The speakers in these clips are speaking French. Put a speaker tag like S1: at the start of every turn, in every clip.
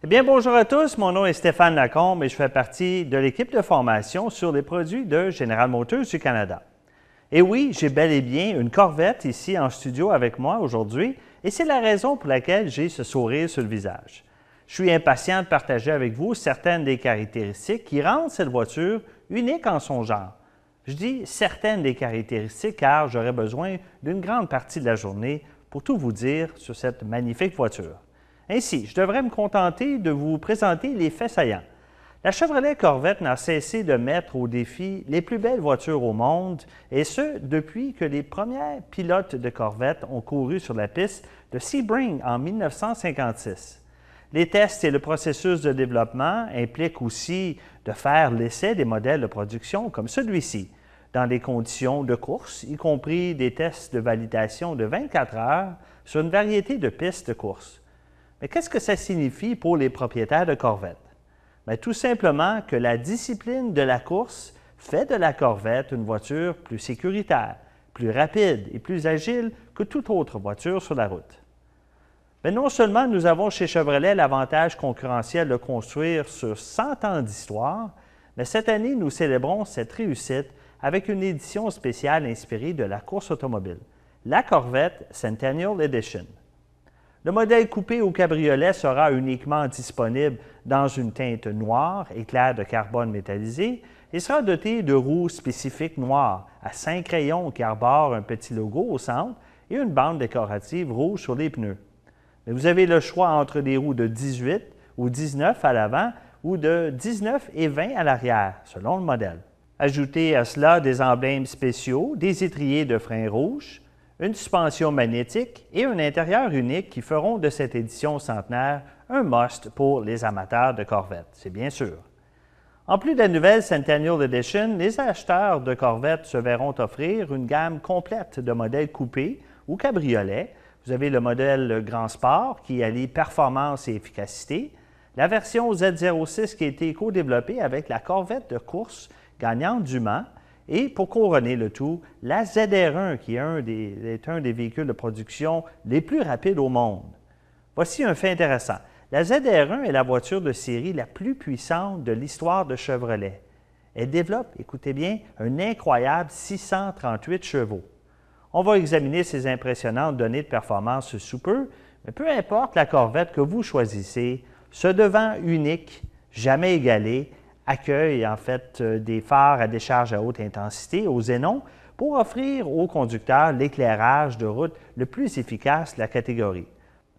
S1: Eh bien, bonjour à tous, mon nom est Stéphane Lacombe et je fais partie de l'équipe de formation sur les produits de General Motors du Canada. Et oui, j'ai bel et bien une Corvette ici en studio avec moi aujourd'hui et c'est la raison pour laquelle j'ai ce sourire sur le visage. Je suis impatient de partager avec vous certaines des caractéristiques qui rendent cette voiture unique en son genre. Je dis certaines des caractéristiques car j'aurai besoin d'une grande partie de la journée pour tout vous dire sur cette magnifique voiture. Ainsi, je devrais me contenter de vous présenter les faits saillants. La Chevrolet Corvette n'a cessé de mettre au défi les plus belles voitures au monde, et ce, depuis que les premiers pilotes de Corvette ont couru sur la piste de Sebring en 1956. Les tests et le processus de développement impliquent aussi de faire l'essai des modèles de production comme celui-ci, dans des conditions de course, y compris des tests de validation de 24 heures sur une variété de pistes de course. Mais qu'est-ce que ça signifie pour les propriétaires de Corvette? Bien, tout simplement que la discipline de la course fait de la Corvette une voiture plus sécuritaire, plus rapide et plus agile que toute autre voiture sur la route. Mais non seulement nous avons chez Chevrolet l'avantage concurrentiel de construire sur 100 ans d'histoire, mais cette année, nous célébrons cette réussite avec une édition spéciale inspirée de la course automobile, la Corvette Centennial Edition. Le modèle coupé ou cabriolet sera uniquement disponible dans une teinte noire, éclair de carbone métallisé, et sera doté de roues spécifiques noires à 5 rayons qui arborent un petit logo au centre et une bande décorative rouge sur les pneus. Mais vous avez le choix entre des roues de 18 ou 19 à l'avant ou de 19 et 20 à l'arrière, selon le modèle. Ajoutez à cela des emblèmes spéciaux, des étriers de frein rouges, une suspension magnétique et un intérieur unique qui feront de cette édition centenaire un must pour les amateurs de Corvette, c'est bien sûr. En plus de la nouvelle Centennial Edition, les acheteurs de Corvette se verront offrir une gamme complète de modèles coupés ou cabriolets. Vous avez le modèle Grand Sport qui allie performance et efficacité, la version Z06 qui a été co-développée avec la Corvette de course gagnante du Mans, et pour couronner le tout, la ZR1 qui est un des véhicules de production les plus rapides au monde. Voici un fait intéressant. La ZR1 est la voiture de série la plus puissante de l'histoire de Chevrolet. Elle développe, écoutez bien, un incroyable 638 chevaux. On va examiner ces impressionnantes données de performance sous peu, mais peu importe la Corvette que vous choisissez, ce devant unique, jamais égalé, accueille en fait des phares à décharge à haute intensité au xénon pour offrir aux conducteurs l'éclairage de route le plus efficace de la catégorie.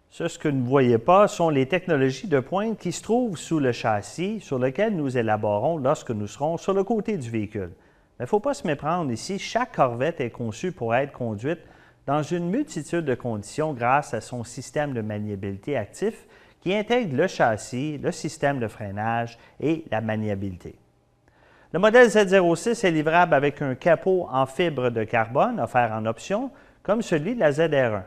S1: Ce que vous ne voyez pas sont les technologies de pointe qui se trouvent sous le châssis sur lequel nous élaborons lorsque nous serons sur le côté du véhicule. Mais il ne faut pas se méprendre ici, chaque Corvette est conçue pour être conduite dans une multitude de conditions grâce à son système de maniabilité actif qui intègre le châssis, le système de freinage et la maniabilité. Le modèle Z06 est livrable avec un capot en fibre de carbone offert en option, comme celui de la ZR1.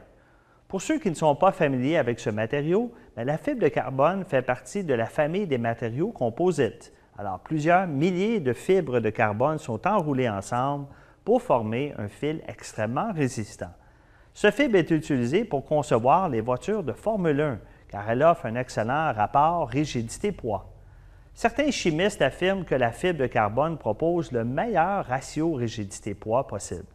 S1: Pour ceux qui ne sont pas familiers avec ce matériau, la fibre de carbone fait partie de la famille des matériaux composites. Alors, plusieurs milliers de fibres de carbone sont enroulées ensemble pour former un fil extrêmement résistant. Ce fibre est utilisé pour concevoir les voitures de Formule 1, car elle offre un excellent rapport rigidité-poids. Certains chimistes affirment que la fibre de carbone propose le meilleur ratio rigidité-poids possible.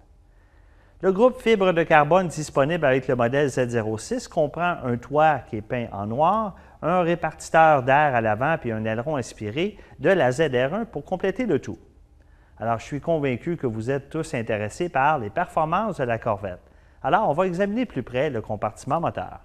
S1: Le groupe fibre de carbone disponible avec le modèle Z06 comprend un toit qui est peint en noir, un répartiteur d'air à l'avant puis un aileron inspiré de la ZR1 pour compléter le tout. Alors, je suis convaincu que vous êtes tous intéressés par les performances de la Corvette. Alors, on va examiner plus près le compartiment moteur.